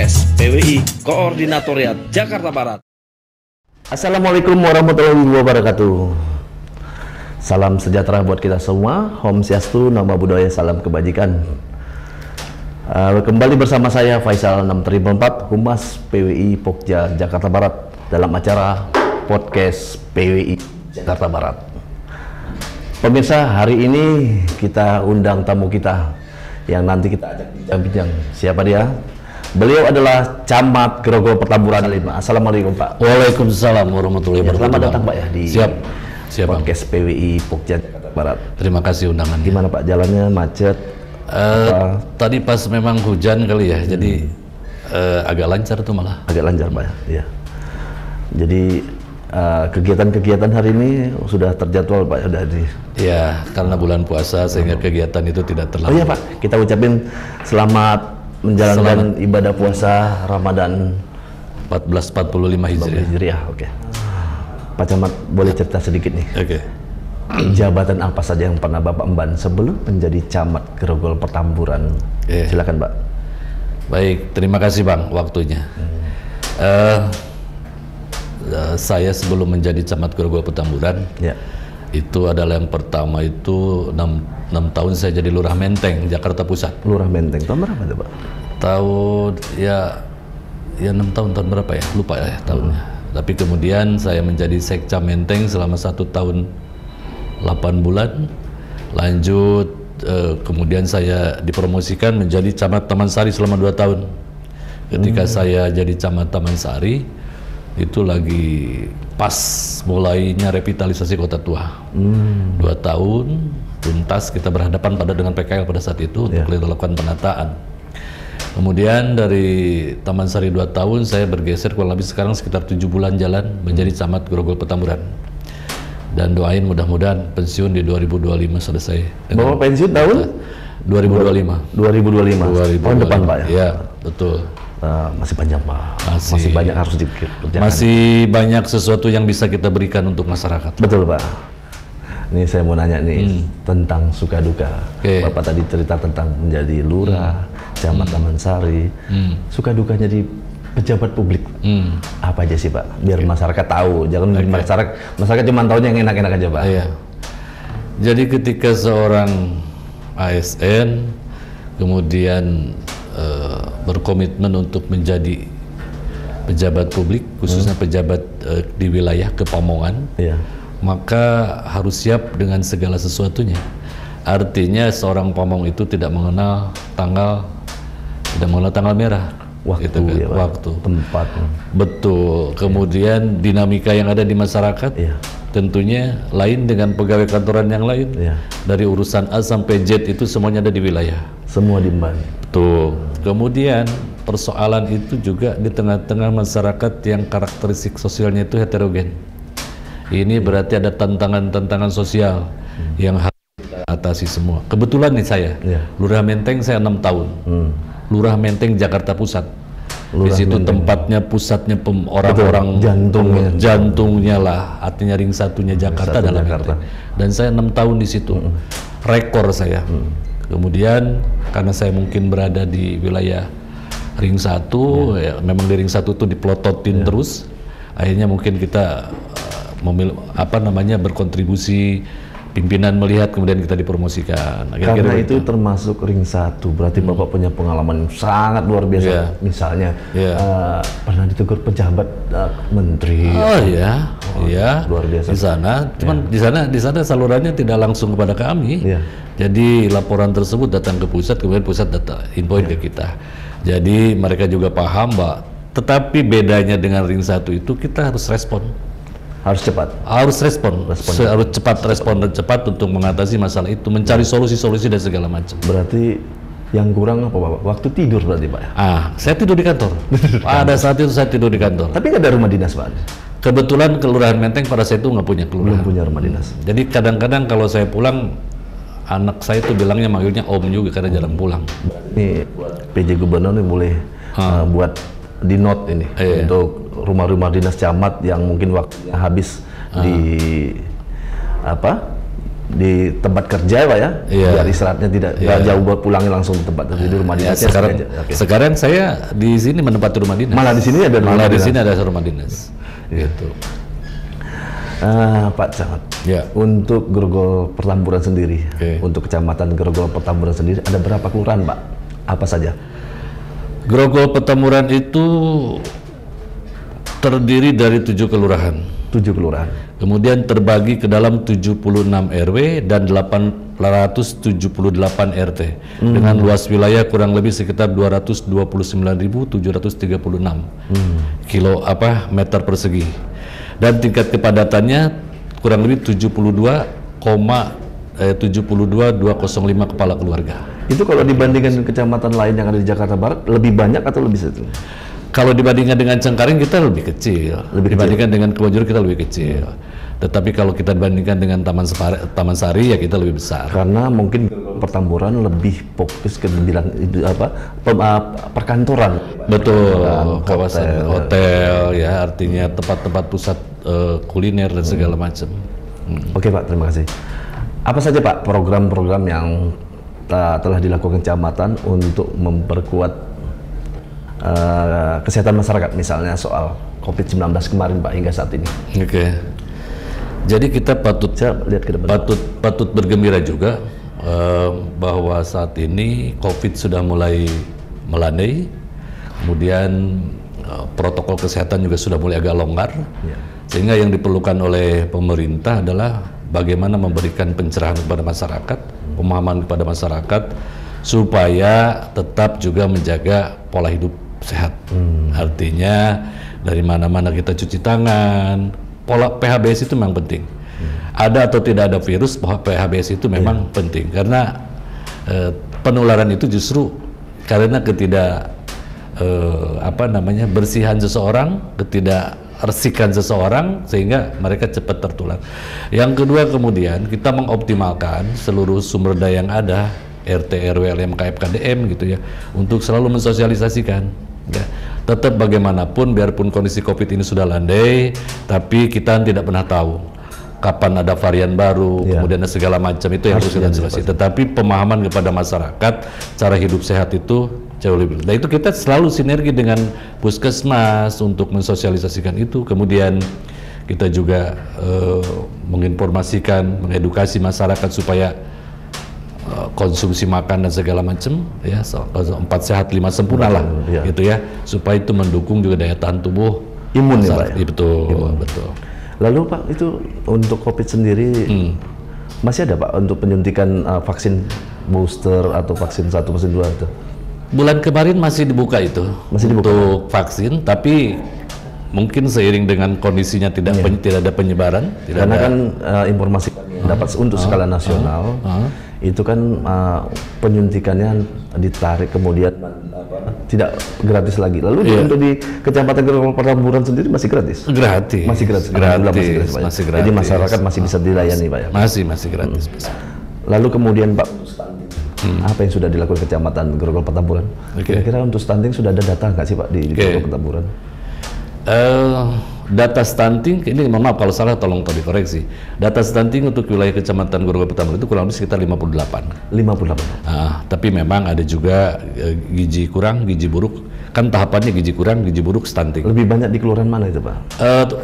Podcast PWI Koordinatoriat Jakarta Barat. Assalamualaikum warahmatullahi wabarakatuh. Salam sejahtera buat kita semua. Om Swastiastu, Namo Buddhaya, salam kebajikan. Kembali bersama saya Faisal 6344, Humas PWI Pokja Jakarta Barat dalam acara Podcast PWI Jakarta Barat. Pemirsa, hari ini kita undang tamu kita yang nanti kita ajak bincang-bincang. Siapa dia? Beliau adalah Camat Grogol Petamburan 5. Assalamualaikum Pak. Waalaikumsalam warahmatullahi wabarakatuh. Selamat datang Pak ya di Siap Podcast PWI Pokja Jakarta Barat. Terima kasih undangannya. Gimana Pak jalannya, macet? Tadi pas memang hujan kali ya, jadi agak lancar tuh malah. Agak lancar Pak ya. Iya. Jadi kegiatan-kegiatan hari ini sudah terjadwal Pak, sudah di. Ya, karena bulan puasa sehingga kegiatan itu tidak terlalu. Oh iya Pak, kita ucapin selamat menjalankan ibadah puasa Ramadan 1445 Hijriah. Oke. Pak Camat, boleh cerita sedikit nih. Oke. Jabatan apa saja yang pernah Bapak emban sebelum menjadi Camat Grogol Petamburan? Silakan Pak. Baik, terima kasih Bang waktunya. Saya sebelum menjadi Camat Grogol Petamburan, itu adalah yang pertama itu 6 tahun saya jadi Lurah Menteng, Jakarta Pusat. Lurah Menteng, tahun berapa itu Pak? Tahun ya 6 tahun berapa ya? Lupa ya tahunnya. Tapi kemudian saya menjadi Sekcam Menteng selama 1 tahun 8 bulan. Lanjut kemudian saya dipromosikan menjadi Camat Taman Sari selama 2 tahun. Ketika saya jadi Camat Taman Sari, itu lagi pas mulainya revitalisasi Kota Tua. 2 tahun tuntas, kita berhadapan dengan PKL pada saat itu untuk dilakukan penataan. Kemudian dari Taman Sari 2 tahun saya bergeser kurang lebih sekarang sekitar 7 bulan jalan menjadi Camat Grogol Petamburan. Dan doain mudah-mudahan pensiun di 2025 selesai. Bapak pensiun tahun? 2025. 2025. Tahun depan Pak ya? Iya, betul. Masih panjang Pak. Masih banyak harus dikerjakan. Masih banyak sesuatu yang bisa kita berikan untuk masyarakat. Betul Pak. Ini saya mau nanya nih tentang suka duka. Bapak tadi cerita tentang menjadi lurah, Camat Taman Sari. Suka dukanya di pejabat publik. Apa aja sih Pak? Biar masyarakat tahu. Jangan masyarakat cuma tahunya yang enak-enak aja Pak. Iya. Jadi ketika seorang ASN kemudian berkomitmen untuk menjadi pejabat publik, khususnya pejabat di wilayah Kepamongan, maka harus siap dengan segala sesuatunya. Artinya seorang pamong itu tidak mengenal tanggal merah, waktu, waktu, tempat. Betul. Kemudian dinamika yang ada di masyarakat, tentunya lain dengan pegawai kantoran yang lain. Dari urusan A sampai Z itu semuanya ada di wilayah. Semua diemban. Tuh. Kemudian persoalan itu juga di tengah-tengah masyarakat yang karakteristik sosialnya itu heterogen. Ini berarti ada tantangan-tantangan sosial yang harus kita atasi semua. Kebetulan nih saya, Lurah Menteng saya 6 tahun. Lurah Menteng Jakarta Pusat. Di situ tempatnya, pusatnya orang-orang jantungnya lah, artinya ring satunya Jakarta dalam Jakarta. Dan saya 6 tahun di situ. Rekor saya. Kemudian karena saya mungkin berada di wilayah ring 1, memang di ring 1 itu diplototin terus. Akhirnya mungkin kita berkontribusi, pimpinan melihat, kemudian kita dipromosikan. Karena itu termasuk ring 1, berarti Bapak punya pengalaman sangat luar biasa. Misalnya pernah ditegur pejabat menteri. Luar biasa. Di sana, cuman di sana salurannya tidak langsung kepada kami. Jadi laporan tersebut datang ke pusat, kemudian pusat infoin ke kita. Jadi mereka juga paham, Mbak. Tetapi bedanya dengan ring 1 itu kita harus respon. Harus cepat. Harus respon dan cepat untuk mengatasi masalah itu, mencari solusi-solusi dan segala macam. Berarti yang kurang apa Bapak? Waktu tidur berarti Pak? Saya tidur di kantor. Pada saat itu saya tidur di kantor. Tapi nggak ada rumah dinas Pak? Kebetulan Kelurahan Menteng pada saat itu nggak punya kelurahan. Belum punya rumah dinas. Jadi kadang-kadang kalau saya pulang, anak saya itu bilangnya manggilnya Om juga karena jarang pulang. Ini PJ Gubernur nih boleh buat di note ini untuk rumah-rumah dinas camat yang mungkin waktunya habis di di tempat kerja Pak ya, Iya. biar istirahatnya tidak jauh buat pulangnya langsung ke tempat di rumah Ya, dinas. sekarang saya di sini menempati rumah dinas. Malah di sini ada Malah rumah di dinas. sini ada rumah dinas. Gitu. Pak Camat, Ya. untuk Grogol Pertamburan sendiri, Oke. untuk kecamatan Grogol Pertamburan sendiri ada berapa kelurahan Pak? Apa saja? Grogol Petamburan itu terdiri dari 7 kelurahan. 7 kelurahan. Kemudian terbagi ke dalam 76 RW dan 878 RT dengan luas wilayah kurang lebih sekitar 229.736 meter persegi dan tingkat kepadatannya kurang lebih 72,205 kepala keluarga. Itu kalau dibandingkan dengan kecamatan lain yang ada di Jakarta Barat lebih banyak atau lebih sedikit? Kalau dibandingkan dengan Cengkareng kita lebih kecil, dibandingkan dengan Kebonjeruk kita lebih kecil. Tetapi kalau kita bandingkan dengan Taman Sari ya kita lebih besar. Karena mungkin Pertamburan lebih fokus ke bilang itu perkantoran. Betul, kawasan hotel ya, artinya tempat-tempat pusat kuliner dan segala macam. Oke Pak, terima kasih. Apa saja Pak program-program yang telah dilakukan kecamatan untuk memperkuat kesehatan masyarakat, misalnya soal COVID-19 kemarin Pak hingga saat ini? Oke. Jadi kita patut lihat ke depan. patut bergembira juga bahwa saat ini COVID sudah mulai melandai, kemudian protokol kesehatan juga sudah mulai agak longgar, sehingga yang diperlukan oleh pemerintah adalah bagaimana memberikan pencerahan kepada masyarakat, pemahaman kepada masyarakat, supaya tetap juga menjaga pola hidup sehat. Artinya dari mana-mana kita cuci tangan, pola PHBS itu memang penting. Ada atau tidak ada virus, bahwa PHBS itu memang penting karena penularan itu justru karena bersihan seseorang, ketidakresihkan seseorang sehingga mereka cepat tertular. Yang kedua, kemudian kita mengoptimalkan seluruh sumber daya yang ada, RT, RW, LMKF, KDM gitu ya, untuk selalu mensosialisasikan. Ya. Tetap bagaimanapun, biarpun kondisi COVID ini sudah landai, tapi kita tidak pernah tahu kapan ada varian baru, kemudian ada segala macam, itu yang harus kita jelaskan. Tetapi pemahaman kepada masyarakat, cara hidup sehat itu jauh lebih. Nah itu kita selalu sinergi dengan Puskesmas untuk mensosialisasikan itu. Kemudian kita juga menginformasikan, mengedukasi masyarakat supaya konsumsi makan dan segala macam ya, 4 sehat 5 sempurna lah, gitu ya, supaya itu mendukung juga daya tahan tubuh imun ya Pak. Ya, betul. Lalu Pak, itu untuk COVID sendiri masih ada Pak untuk penyuntikan vaksin booster atau vaksin 1, vaksin 2 itu? Bulan kemarin masih dibuka itu, untuk vaksin, tapi mungkin seiring dengan kondisinya tidak ada penyebaran. Karena kan informasi yang dapat untuk skala nasional itu kan penyuntikannya ditarik, kemudian tidak gratis lagi. Lalu untuk di Kecamatan Grogol Pertamburan sendiri masih gratis? Gratis. Masih gratis. Masih gratis. Jadi masyarakat masih bisa dilayani Pak ya? Masih gratis. Lalu kemudian Pak, apa yang sudah dilakukan Kecamatan Grogol Pertamburan? Kira-kira untuk stunting sudah ada data nggak sih Pak di Grogol Pertamburan? Data stunting, ini mohon maaf kalau salah tolong dikoreksi. Data stunting untuk wilayah Kecamatan Grogol Pertamburan itu kurang lebih sekitar 58. Tapi memang ada juga gizi kurang, gizi buruk. Kan tahapannya gizi kurang, gizi buruk, stunting. Lebih banyak di kelurahan mana itu Pak?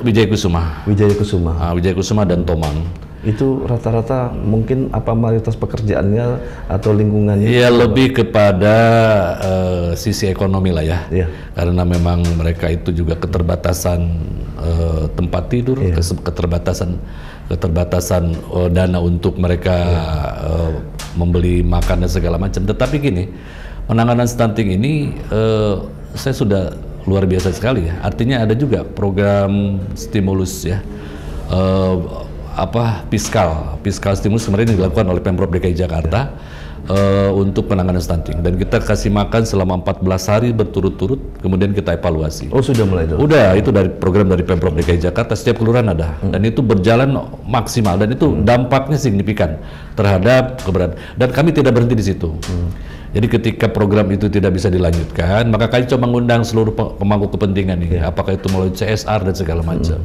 Wijaya Kusuma. Wijaya Kusuma dan Tomang. Itu rata-rata mungkin apa mayoritas pekerjaannya atau lingkungannya? Ya lebih kepada sisi ekonomi lah ya. Karena memang mereka itu juga keterbatasan tempat tidur, keterbatasan dana untuk mereka membeli makan dan segala macam. Tetapi gini, penanganan stunting ini saya sudah luar biasa sekali ya. Artinya ada juga program stimulus ya. Fiskal stimulus kemarin yang dilakukan oleh Pemprov DKI Jakarta untuk penanganan stunting, dan kita kasih makan selama 14 hari berturut-turut, kemudian kita evaluasi. Oh sudah mulai itu? Udah, itu dari program dari Pemprov DKI Jakarta, setiap kelurahan ada, dan itu berjalan maksimal, dan itu dampaknya signifikan terhadap keberadaan, dan kami tidak berhenti di situ. Jadi ketika program itu tidak bisa dilanjutkan, maka kami coba mengundang seluruh pemangku kepentingan ini, apakah itu melalui CSR dan segala macam.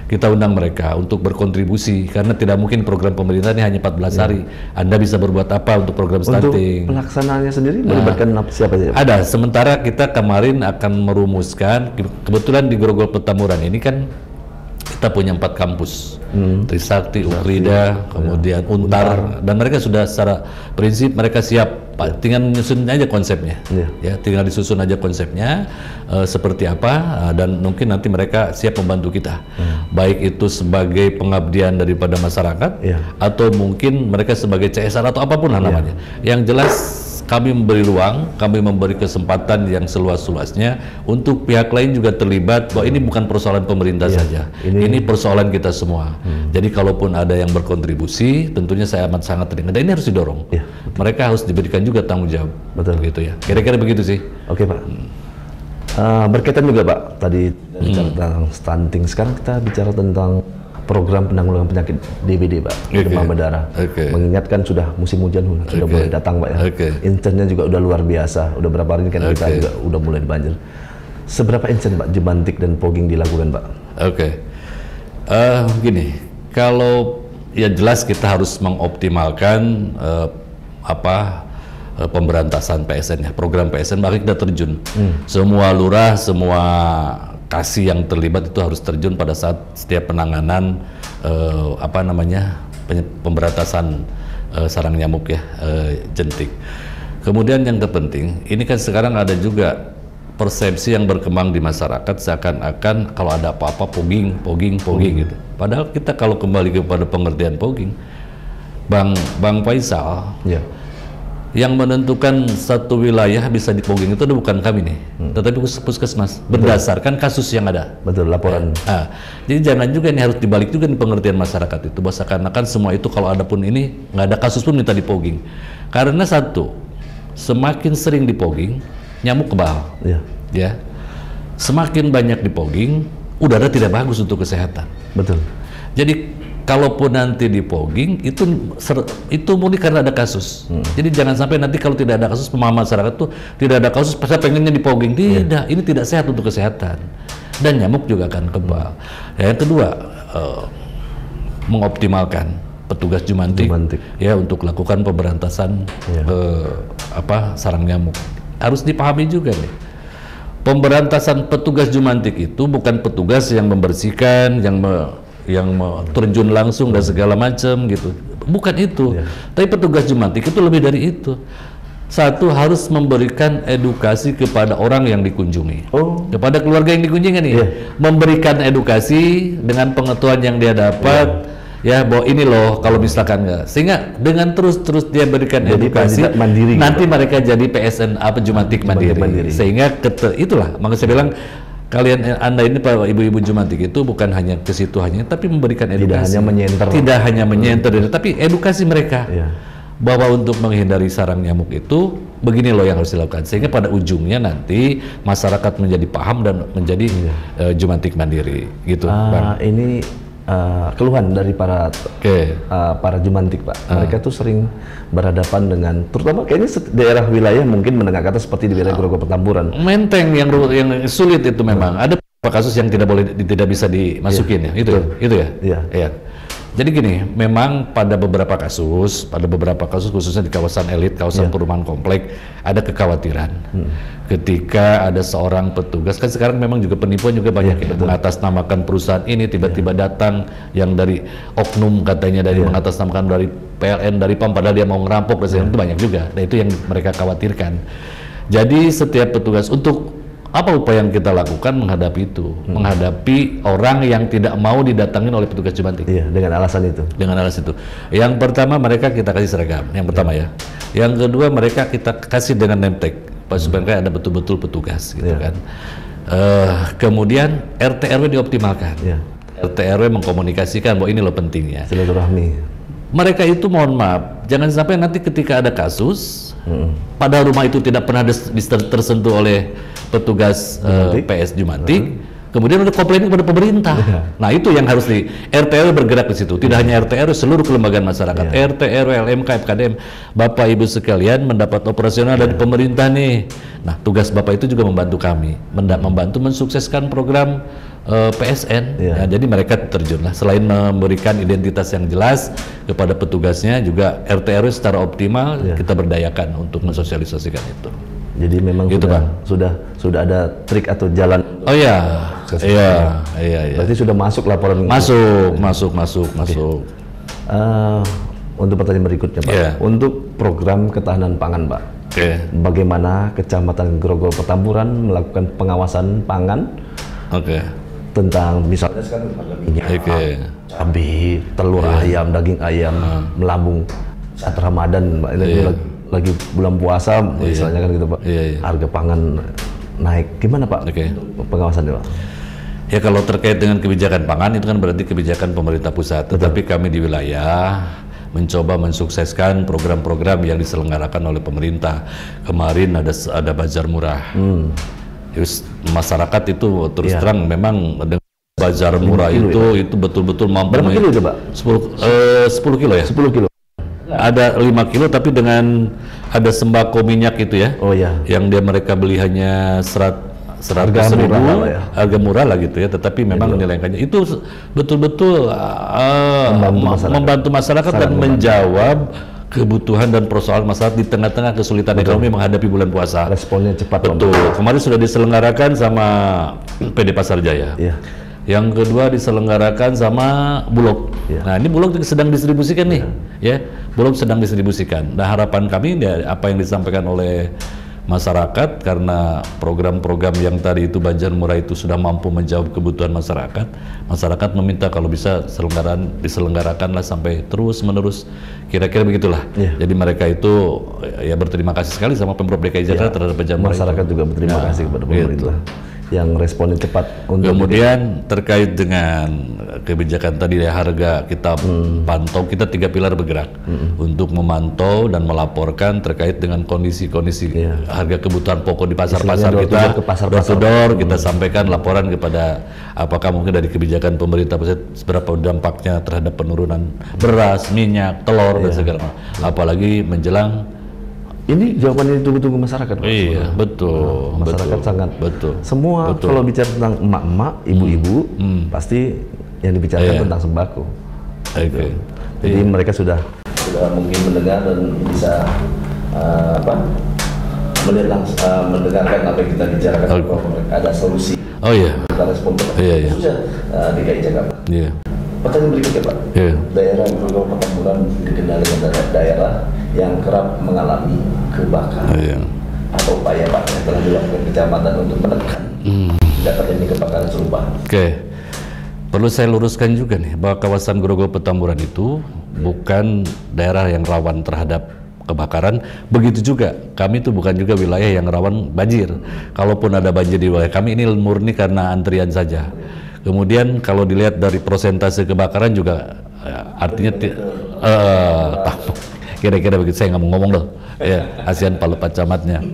Kita undang mereka untuk berkontribusi, karena tidak mungkin program pemerintah ini hanya 14 hari. Anda bisa berbuat apa untuk program stunting? Untuk pelaksanaannya sendiri melibatkan siapa saja? Ada. Sementara kita kemarin akan merumuskan, kebetulan di Grogol Petamburan ini kan kita punya 4 kampus, Trisakti, Ukrida, kemudian Untar, dan mereka sudah secara prinsip mereka siap, Pak. Tinggal menyusun aja konsepnya, ya, tinggal disusun aja konsepnya seperti apa, dan mungkin nanti mereka siap membantu kita, baik itu sebagai pengabdian daripada masyarakat, atau mungkin mereka sebagai CSR atau apapun namanya. Yang jelas kami memberi ruang, kami memberi kesempatan yang seluas-luasnya untuk pihak lain juga terlibat, bahwa ini bukan persoalan pemerintah saja, ini persoalan kita semua. Jadi kalaupun ada yang berkontribusi, tentunya saya amat sangat terima. Dan ini harus didorong. Mereka harus diberikan juga tanggung jawab. Betul. Gitu ya. Kira-kira begitu sih. Oke, Pak. Berkaitan juga, Pak, tadi bicara tentang stunting. Sekarang kita bicara tentang program penanggulangan penyakit DBD, Pak, demam berdarah. Mengingatkan sudah musim hujan sudah mulai datang, Pak, ya. Insennya juga udah luar biasa. Udah berapa hari ini kan kita juga udah mulai banjir. Seberapa insen, Pak, Jumantik dan Pogging dilakukan, Pak? Gini, kalau ya jelas kita harus mengoptimalkan pemberantasan PSN, ya, program PSN, maka kita terjun. Semua lurah, semua kasih yang terlibat itu harus terjun pada saat setiap penanganan pemberantasan sarang nyamuk, ya, jentik. Kemudian yang terpenting, ini kan sekarang ada juga persepsi yang berkembang di masyarakat seakan-akan kalau ada apa-apa pogging gitu. Padahal kita kalau kembali kepada pengertian pogging, Bang Faisal, yang menentukan satu wilayah bisa dipogging itu bukan kami nih, tetapi puskesmas, berdasarkan kasus yang ada. Betul, laporan. Jadi jangan juga ini harus dibalik juga nih pengertian masyarakat itu, bahwa seakan-akan semua itu kalau ada pun ini nggak ada kasus pun minta dipogging. Karena satu, semakin sering dipogging, nyamuk kebal. Ya, semakin banyak dipogging, udara tidak bagus untuk kesehatan. Betul. Jadi kalaupun nanti dipogging itu murni karena ada kasus. Jadi jangan sampai nanti kalau tidak ada kasus, pemahaman masyarakat tuh tidak ada kasus, saya pengennya dipogging. Tidak, ini tidak sehat untuk kesehatan. Dan nyamuk juga akan kebal. Yang kedua, mengoptimalkan petugas Jumantik, ya, untuk lakukan pemberantasan sarang nyamuk. Harus dipahami juga nih, pemberantasan petugas Jumantik itu bukan petugas yang membersihkan, yang terjun langsung dan segala macam gitu, bukan itu. Tapi petugas Jumantik itu lebih dari itu. Satu, harus memberikan edukasi kepada orang yang dikunjungi, kepada keluarga yang dikunjungi nih, memberikan edukasi dengan pengetahuan yang dia dapat, ya, bahwa ini loh kalau misalkan nggak, sehingga dengan terus dia berikan edukasi, mandiri, nanti gitu, mereka jadi PSN Jumantik mandiri. Sehingga itulah makanya saya bilang, Anda ini Pak ibu-ibu Jumantik itu bukan hanya ke situ hanya, tapi memberikan edukasi. Tidak hanya menyenter, tapi edukasi mereka bahwa untuk menghindari sarang nyamuk itu begini loh yang harus dilakukan, sehingga pada ujungnya nanti masyarakat menjadi paham dan menjadi Jumantik mandiri gitu, Bang. Ini keluhan dari para Jumantik, Pak. Mereka tuh sering berhadapan dengan, terutama kayaknya daerah wilayah mungkin menengah ke atas seperti di wilayah Grogol Petamburan. Menteng yang sulit itu memang. Ada beberapa kasus yang tidak bisa dimasukin, ya. Itu ya. Jadi gini, memang pada beberapa kasus khususnya di kawasan elit, kawasan perumahan komplek, ada kekhawatiran. Ketika ada seorang petugas, kan sekarang memang juga penipuan juga banyak, mengatasnamakan perusahaan ini, tiba-tiba datang yang dari oknum katanya, dari mengatasnamakan dari PLN, dari PAM, padahal dia mau ngerampok, dan itu banyak juga. Nah, itu yang mereka khawatirkan. Jadi setiap petugas, untuk apa upaya yang kita lakukan menghadapi itu, menghadapi orang yang tidak mau didatangin oleh petugas Jumantik. Dengan alasan itu. Yang pertama, mereka kita kasih seragam, yang pertama ya. Yang kedua, mereka kita kasih dengan name tag, supaya ada betul-betul petugas gitu kan. Kemudian RT RW dioptimalkan. RT RW mengkomunikasikan bahwa ini loh pentingnya. Silaturahmi. Mereka itu mohon maaf, jangan sampai nanti ketika ada kasus, pada rumah itu tidak pernah tersentuh oleh petugas PS Jumantik, kemudian udah komplain kepada pemerintah. Nah itu yang harus di RT RW bergerak di situ. Tidak hanya RT RW, seluruh kelembagaan masyarakat, RT RW, LMK, FKDM, Bapak Ibu sekalian mendapat operasional dari pemerintah nih. Nah tugas Bapak itu juga membantu kami, membantu mensukseskan program PSN. Ya, jadi mereka terjunlah. Selain memberikan identitas yang jelas kepada petugasnya, juga RT RW secara optimal kita berdayakan untuk mensosialisasikan itu. Jadi memang gitu, sudah ada trik atau jalan. Oh iya, iya. Berarti sudah masuk laporan. Masuk. Untuk pertanyaan berikutnya, Pak. Untuk program ketahanan pangan, Pak. Bagaimana Kecamatan Grogol Petamburan melakukan pengawasan pangan? Tentang misalnya sekarang harga minyak, cabai, telur ayam, daging ayam melambung saat Ramadan, Pak. Ini lagi bulan puasa, misalnya kan gitu, Pak. Harga pangan naik, gimana Pak untuk pengawasannya, Pak? Ya kalau terkait dengan kebijakan pangan itu kan berarti kebijakan pemerintah pusat. Tetapi kami di wilayah mencoba mensukseskan program-program yang diselenggarakan oleh pemerintah. Kemarin ada bazar murah. Masyarakat itu terus terang memang dengan bazar murah itu betul-betul mampu. Berapa kilo itu, Pak? 10 kilo ya? 10 kilo. Ada 5 kilo tapi dengan ada sembako minyak itu ya. Yang mereka beli hanya 100.000, harga murah lah gitu ya, tetapi memang nilainya itu betul-betul membantu masyarakat dan menjawab kebutuhan dan persoalan masyarakat di tengah-tengah kesulitan ekonomi menghadapi bulan puasa. Responnya cepat. Betul. Kemarin sudah diselenggarakan sama PD Pasar Jaya. Yang kedua diselenggarakan sama Bulog. Nah ini Bulog sedang distribusikan nih, Bulog sedang distribusikan. Nah harapan kami apa yang disampaikan oleh masyarakat, karena program-program yang tadi itu bazar murah itu sudah mampu menjawab kebutuhan masyarakat meminta kalau bisa diselenggarakanlah sampai terus menerus, kira-kira begitulah. Jadi mereka itu ya berterima kasih sekali sama Pemprov DKI Jakarta terhadap bazar murah. Masyarakat juga berterima kasih kepada pemerintah yang responnya cepat. Kemudian terkait dengan kebijakan tadi ya, harga kita pantau, kita 3 pilar bergerak untuk memantau dan melaporkan terkait dengan kondisi-kondisi harga kebutuhan pokok di pasar-pasar kita, door kita sampaikan laporan kepada apakah mungkin dari kebijakan pemerintah pusat seberapa dampaknya terhadap penurunan beras, minyak, telur dan segala macam. Apalagi menjelang ini jawaban yang ditunggu-tunggu masyarakat. Betul. Masyarakat sangat semua kalau bicara tentang emak-emak, ibu-ibu, pasti yang dibicarakan tentang sembako. Jadi mereka sudah mungkin mendengar dan bisa mendengarkan apa yang kita bicarakan. Ada solusi. Kita respon khususnya DKI Jakarta. Pertanyaan berikutnya, Pak. Daerah Grogol Petamburan dikenal dengan daerah yang kerap mengalami kebakaran. Apa upaya Pak yang telah dilakukan kecamatan untuk menekan tidak terjadi kebakaran serupa? Perlu saya luruskan juga nih bahwa kawasan Grogol Petamburan itu bukan daerah yang rawan terhadap kebakaran. Begitu juga kami itu bukan juga wilayah yang rawan banjir. Kalaupun ada banjir di wilayah kami, ini murni karena antrian saja. Kemudian kalau dilihat dari persentase kebakaran juga artinya kira-kira begitu, saya nggak mau ngomong loh ASEAN Palupat Camatnya.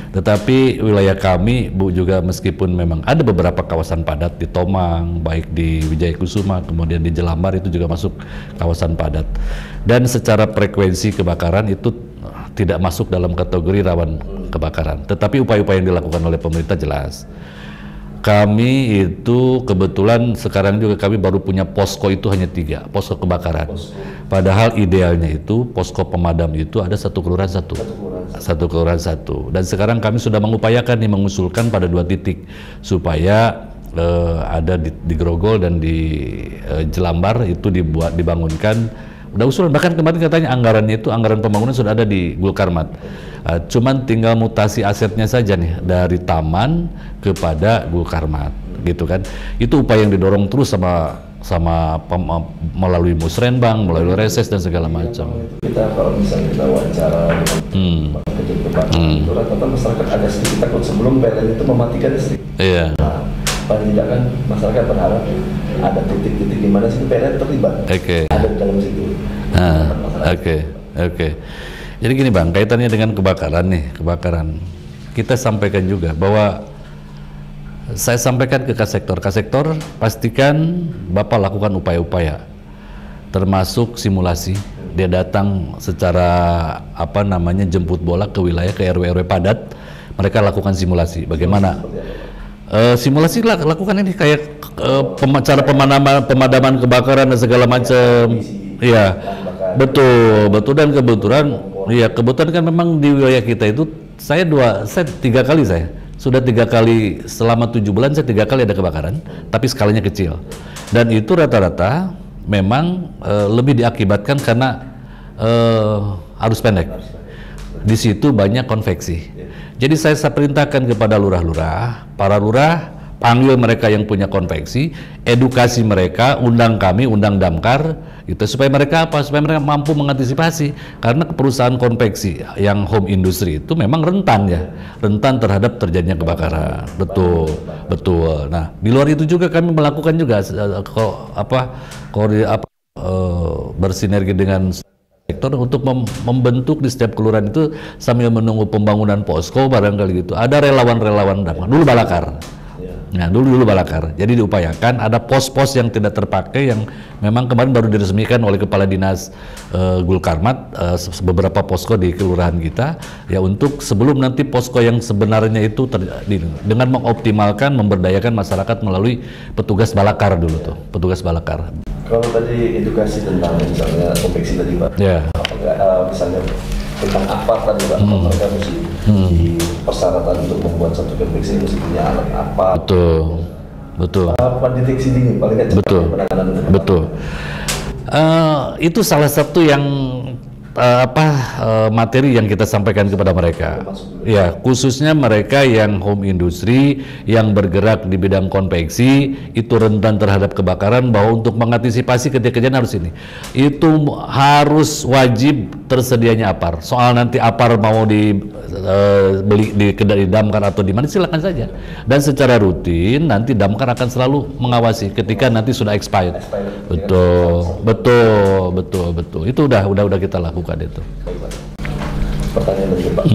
Tetapi wilayah kami Bu juga meskipun memang ada beberapa kawasan padat di Tomang, baik di Wijaya Kusuma, kemudian di Jelambar itu juga masuk kawasan padat. Dan secara frekuensi kebakaran itu tidak masuk dalam kategori rawan kebakaran. Tetapi upaya-upaya yang dilakukan oleh pemerintah jelas. Kami itu kebetulan sekarang juga kami baru punya posko itu hanya 3, posko kebakaran. Padahal idealnya itu posko pemadam itu ada 1 kelurahan 1. 1 kelurahan 1. Dan sekarang kami sudah mengupayakan nih, mengusulkan pada 2 titik supaya ada di Grogol dan di Jelambar itu dibangunkan. Udah usulan, bahkan kemarin katanya anggarannya itu, anggaran pembangunan sudah ada di Gulkarmat. Cuman tinggal mutasi asetnya saja nih dari taman kepada Gulkarmat, gitu kan. Itu upaya yang didorong terus melalui musrenbang, melalui reses dan segala macam. Kita kalau misalnya kita wawancara dengan rata-rata masyarakat ada sedikit takut sebelum PLN itu mematikan listrik. Paling tidak kan masyarakat berharap ada titik-titik di mana sih PLN terlibat. Ada di dalam situ. Jadi gini Bang, kaitannya dengan kebakaran nih, kita sampaikan juga bahwa Saya sampaikan ke Kasektor, pastikan Bapak lakukan upaya-upaya, termasuk simulasi. Dia datang secara jemput bola ke wilayah, ke RW-RW padat, mereka lakukan simulasi. Bagaimana? Simulasi lakukan ini kayak cara pemadaman kebakaran dan segala macam. Iya, betul dan kebetulan kan memang di wilayah kita itu saya 3 kali sudah 3 kali selama 7 bulan saya 3 kali ada kebakaran, tapi skalanya kecil. Dan itu rata-rata memang lebih diakibatkan karena arus pendek. Di situ banyak konveksi. Jadi saya perintahkan kepada lurah-lurah, para lurah panggil mereka yang punya konveksi, edukasi mereka, undang kami, undang Damkar, gitu, supaya mereka mampu mengantisipasi, karena perusahaan konveksi yang home industry itu memang rentan terhadap terjadinya kebakaran. Betul. Nah, di luar itu juga kami melakukan juga bersinergi dengan sektor untuk membentuk di setiap kelurahan itu sambil menunggu pembangunan posko barangkali gitu. Ada relawan-relawan Damkar. Dulu Balakar. Nah, dulu Balakar. Jadi diupayakan ada pos-pos yang tidak terpakai yang memang kemarin baru diresmikan oleh Kepala Dinas Gulkarmat, beberapa posko di kelurahan kita ya, untuk sebelum nanti posko yang sebenarnya itu dengan mengoptimalkan, memberdayakan masyarakat melalui petugas Balakar dulu tuh, petugas Balakar. Kalau tadi edukasi tentang misalnya konveksi tadi Pak, apakah misalnya tentang apa tadi Pak, mereka mesti di persyaratan untuk membuat satu konveksi mesti punya alat apa? Betul. Pendeteksi dini paling nggak cepat penanganan. Betul. Itu salah satu yang materi yang kita sampaikan kepada mereka. Ya, khususnya mereka yang home industry yang bergerak di bidang konveksi itu rentan terhadap kebakaran, bahwa untuk mengantisipasi ketika kejadian harus ini. Itu harus wajib tersedianya APAR. Soal nanti APAR mau beli di Damkar atau di mana silakan saja. Dan secara rutin nanti Damkar akan selalu mengawasi ketika nanti sudah expired. Betul. Itu udah kita lakukan itu. Pertanyaan dari Pak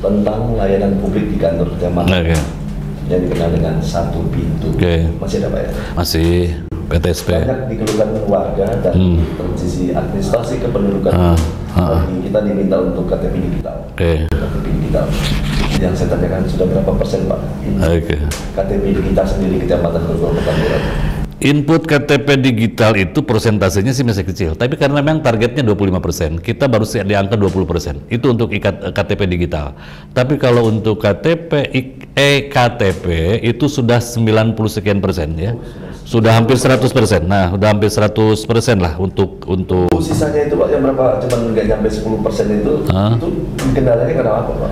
tentang layanan publik di kantor kecamatan yang dikenal dengan satu pintu, masih ada Pak ya? Masih. PTSP. Banyak dikeluhkan warga dan transisi administrasi kependudukan. Kita diminta untuk KTP digital. KTP digital. Yang saya tanyakan sudah berapa persen Pak? KTP digital sendiri kecamatan Petamburan. Input KTP digital itu persentasenya sih masih kecil, tapi karena memang targetnya 25%, kita baru di angka 20%. Itu untuk KTP digital. Tapi kalau untuk KTP eKTP itu sudah 90 sekian persen ya. Sudah hampir 100%. Nah, udah hampir 100% lah untuk sisanya itu Pak yang berapa, cuman nggak nyampe 10% itu kendalanya kenapa Pak?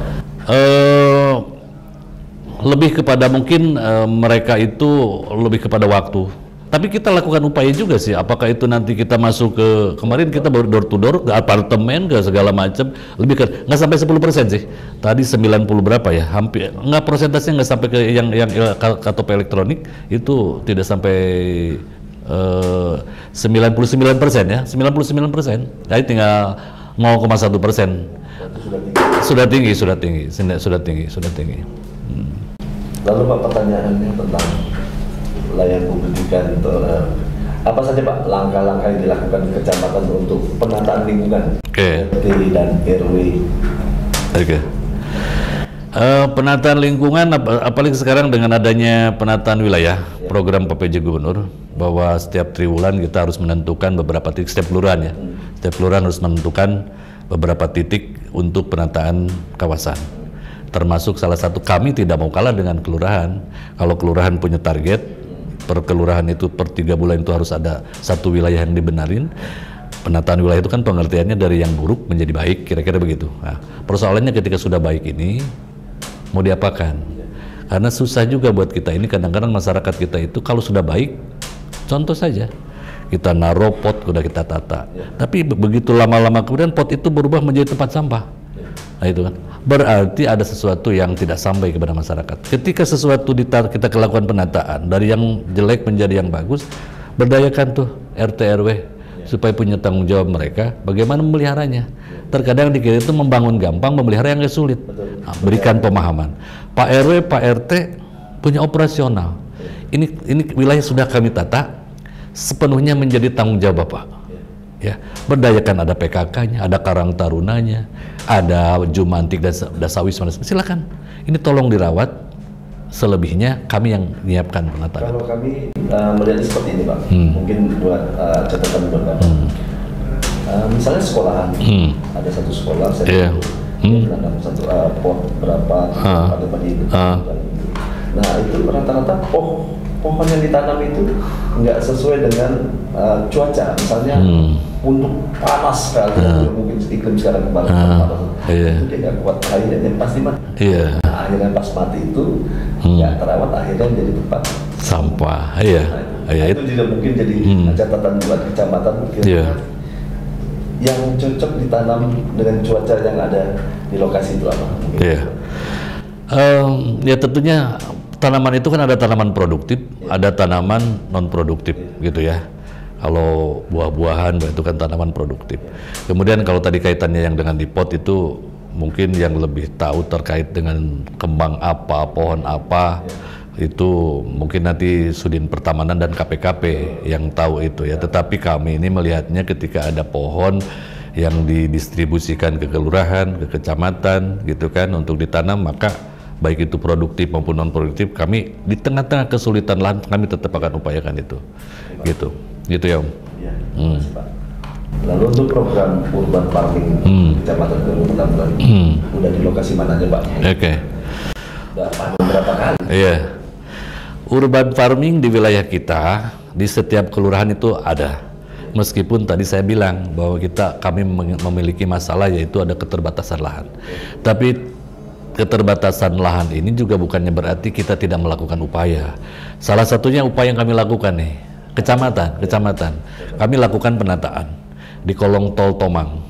Lebih kepada mungkin mereka itu lebih kepada waktu. Tapi kita lakukan upaya juga sih, apakah itu nanti kita masuk ke, kemarin kita baru door to door ke apartemen, ke segala macam, lebih ke, nggak sampai 10% sih, tadi 90 berapa ya, hampir, nggak persentasenya nggak sampai ke yang KTP elektronik, itu tidak sampai 99% ya, 99%, jadi tinggal 0,1%. Sudah tinggi. Lalu Pak, pertanyaannya tentang layanan publik apa saja Pak langkah-langkah yang dilakukan kecamatan untuk penataan lingkungan RT dan RW? Penataan lingkungan, apalagi sekarang dengan adanya penataan wilayah program PPJ Gubernur, bahwa setiap triwulan kita harus menentukan beberapa titik, setiap kelurahan ya, setiap kelurahan harus menentukan beberapa titik untuk penataan kawasan. Termasuk salah satu, kami tidak mau kalah dengan kelurahan. Kalau kelurahan punya target per kelurahan itu per 3 bulan itu harus ada satu wilayah yang dibenarin. Penataan wilayah itu kan pengertiannya dari yang buruk menjadi baik, kira-kira begitu. Nah, persoalannya ketika sudah baik ini mau diapakan? Karena susah juga buat kita ini, kadang-kadang masyarakat kita itu kalau sudah baik, contoh saja kita naruh pot udah kita tata, tapi begitu lama-lama kemudian pot itu berubah menjadi tempat sampah. Nah itu kan berarti ada sesuatu yang tidak sampai kepada masyarakat. Ketika sesuatu kita lakukan penataan dari yang jelek menjadi yang bagus, berdayakan tuh RT RW supaya punya tanggung jawab mereka bagaimana memeliharanya. Terkadang dikira itu membangun gampang, memelihara yang sulit. Nah, berikan pemahaman. Pak RW, Pak RT punya operasional. Ini wilayah sudah kami tata sepenuhnya menjadi tanggung jawab Bapak. Ya, berdayakan ada PKK-nya, ada Karang Tarunanya, ada Jumantik dan Dasawisma. Silakan. Ini tolong dirawat. Selebihnya kami yang menyiapkan penataan. Kalau kami melihat seperti ini Pak, mungkin buat catatan buat Bapak. Misalnya sekolahan, ada satu sekolah, saya menanam satu pot berapa, nah itu rata-rata pohon yang ditanam itu nggak sesuai dengan cuaca, misalnya untuk panas sekali, mungkin iklim sekarang kemarin itu dia nggak kuat, akhirnya pasti mati. Nah, akhirnya pas mati itu nggak terawat, akhirnya jadi tempat sampah. Nah, itu juga mungkin jadi catatan buat kecamatan yang cocok ditanam dengan cuaca yang ada di lokasi itu apa? Ya tentunya tanaman itu kan ada tanaman produktif, ada tanaman non produktif gitu ya. Kalau buah-buahan itu kan tanaman produktif. Kemudian kalau tadi kaitannya yang dengan di pot itu mungkin yang lebih tahu terkait dengan kembang apa, pohon apa, itu mungkin nanti Sudin Pertamanan dan KPKP yang tahu itu ya. Tetapi kami ini melihatnya ketika ada pohon yang didistribusikan ke kelurahan, ke kecamatan gitu kan untuk ditanam, maka baik itu produktif maupun non produktif, kami di tengah-tengah kesulitan lahan kami tetap akan upayakan itu. Gitu ya Om. Ya, Pak. Lalu untuk program urban farming kecamatan Kelurahan udah di lokasi mana aja Pak? Oke. Udah panen berapa kali? Iya. Urban farming di wilayah kita di setiap kelurahan itu ada. Meskipun tadi saya bilang bahwa kami memiliki masalah yaitu ada keterbatasan lahan. Tapi keterbatasan lahan ini juga bukannya berarti kita tidak melakukan upaya. Salah satunya upaya yang kami lakukan nih, kecamatan. Kami lakukan penataan di kolong tol Tomang.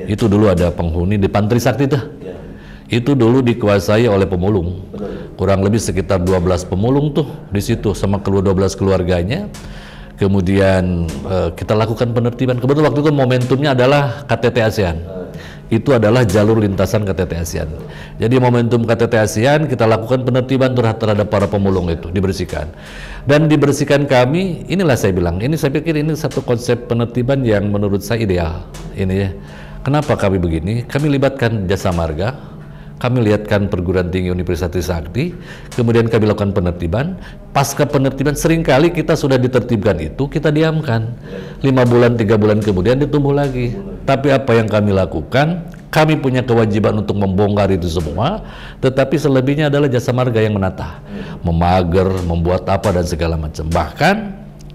Itu dulu ada penghuni di Pantri Sakti tuh. Itu dulu dikuasai oleh pemulung. Kurang lebih sekitar 12 pemulung tuh di situ sama 12 keluarganya. Kemudian kita lakukan penertiban. Kebetulan waktu itu momentumnya adalah KTT ASEAN. Itu adalah jalur lintasan KTT ASEAN. Jadi momentum KTT ASEAN kita lakukan penertiban terhadap para pemulung itu, dibersihkan. Dan dibersihkan kami, inilah saya bilang, ini saya pikir ini satu konsep penertiban yang menurut saya ideal. Ini ya. Kenapa kami begini? Kami libatkan Jasa Marga, kami lihatkan perguruan tinggi Universitas Trisakti, kemudian kami lakukan penertiban. Pasca penertiban seringkali kita sudah ditertibkan itu, kita diamkan 5 bulan, 3 bulan kemudian ditumbuh lagi. Tapi apa yang kami lakukan, kami punya kewajiban untuk membongkar itu semua, tetapi selebihnya adalah Jasa Marga yang menata, memager, membuat apa dan segala macam. Bahkan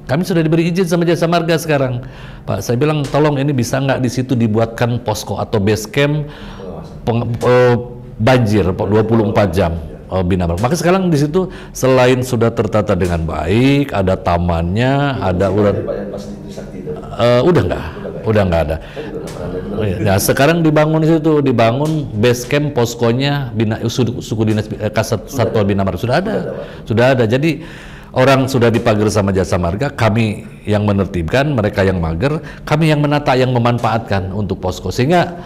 kami sudah diberi izin sama Jasa Marga sekarang, Pak. Saya bilang tolong ini bisa nggak di situ dibuatkan posko atau base camp banjir 24 jam Bina Marga. Maka sekarang di situ selain sudah tertata dengan baik, ada tamannya, ada udah nggak ada. Ya sekarang dibangun di situ, dibangun base camp poskonya suku dinas Satpol Bina Marga sudah ada. Jadi orang sudah dipagar sama Jasa Marga, kami yang menertibkan, mereka yang mager, kami yang menata, yang memanfaatkan untuk posko, sehingga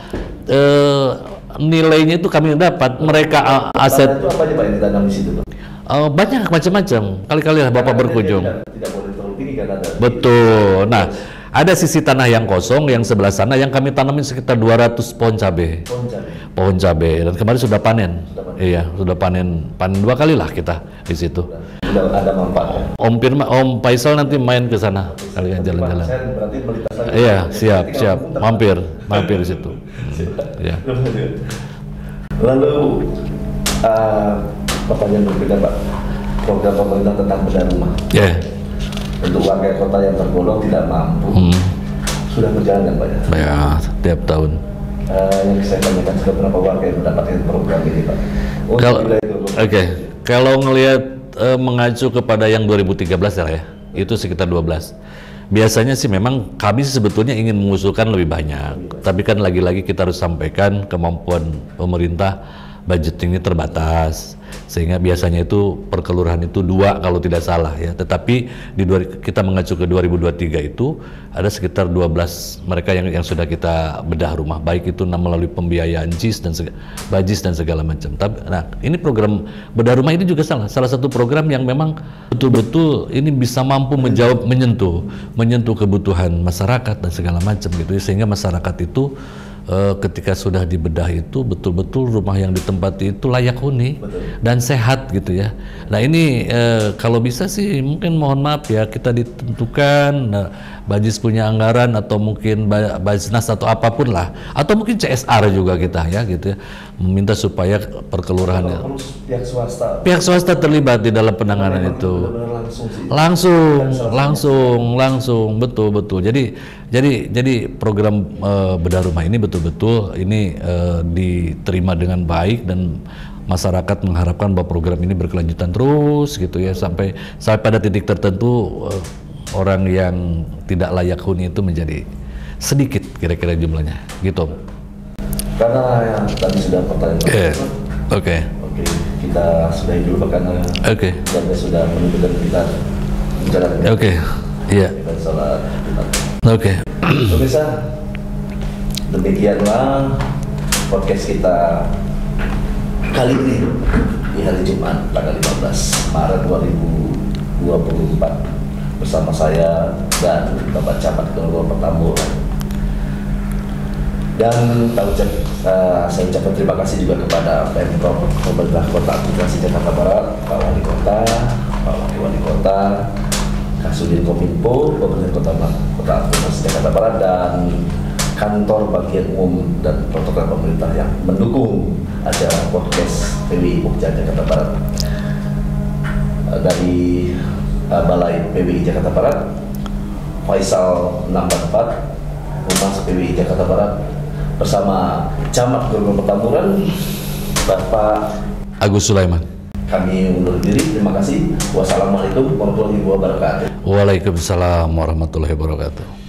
nilainya itu kami dapat. Mereka aset itu apa aja Pak yang ditanam di situ? Banyak macam-macam. Kali-kali lah Bapak berkunjung. Tidak boleh terlalu tinggi kan ada. Betul. Nah, ada sisi tanah yang kosong yang sebelah sana yang kami tanamin sekitar 200 pohon cabai. Pohon cabai. Dan kemarin sudah panen. Iya, sudah panen 2 kali lah kita di situ. Sudah ada manfaatnya. Om Faisal nanti main ke sana kalian jalan-jalan. Berarti melintas lagi. Iya, siap. Mampir di situ. Ya. Lalu pertanyaan berbeda Pak, program pemerintah tentang bedah rumah untuk warga kota yang tergolong tidak mampu sudah berjalan kan Pak ya? Ya, tiap tahun. Yang saya tanyakan sudah berapa warga yang mendapatkan program ini Pak? Kalau ngelihat mengacu kepada yang 2013 ya, itu sekitar 12. Biasanya sih memang kami sebetulnya ingin mengusulkan lebih banyak, tapi kan lagi-lagi kita harus sampaikan kemampuan pemerintah budgetingnya terbatas, sehingga biasanya itu per kelurahan itu 2 kalau tidak salah ya. Tetapi kita mengacu ke 2023 itu ada sekitar 12 mereka yang sudah kita bedah rumah, baik itu melalui pembiayaan BAJIS dan segala macam. Nah, ini program bedah rumah ini juga salah satu program yang memang betul-betul ini bisa mampu menyentuh kebutuhan masyarakat dan segala macam gitu, sehingga masyarakat itu ketika sudah dibedah itu betul-betul rumah yang ditempati itu layak huni dan sehat gitu ya. Nah ini kalau bisa sih mungkin mohon maaf ya, kita ditentukan BAJIS punya anggaran atau mungkin Bajnas atau apapun lah, atau mungkin CSR juga kita ya gitu ya, meminta supaya perkelurahannya pihak swasta terlibat di dalam penanganan itu langsung betul. Jadi program bedah rumah ini betul-betul ini diterima dengan baik, dan masyarakat mengharapkan bahwa program ini berkelanjutan terus gitu ya, sampai pada titik tertentu orang yang tidak layak huni itu menjadi sedikit kira-kira jumlahnya gitu. Karena yang tadi sudah pertanyaan. Oke. Kita sudahi dulu karena kita sudah menunjukkan kita menjalankan. Iya. Kita salat. Pemirsa, demikianlah podcast kita kali ini di hari Jumat tanggal 15 Maret 2024 bersama saya dan Bapak Camat Kelurahan Petamburan. Dan saya ucapkan terima kasih juga kepada Pemprov Pemerintah Kota Administrasi Jakarta Barat, Pak Wali Kota, Pak Wakil Wali Kota, Kasudin Kominfo, Pemerintah Kota Administrasi Jakarta Barat, dan Kantor Bagian Umum dan Protokol Pemerintah yang mendukung acara podcast PWI Pokja Jakarta Barat. Dari Balai PWI Jakarta Barat, Faisal 644, Humas PWI Jakarta Barat, bersama Camat Kelurahan Petamburan, Bapak Agus Sulaiman. Kami undur diri. Terima kasih. Wassalamualaikum warahmatullahi wabarakatuh. Waalaikumsalam warahmatullahi wabarakatuh.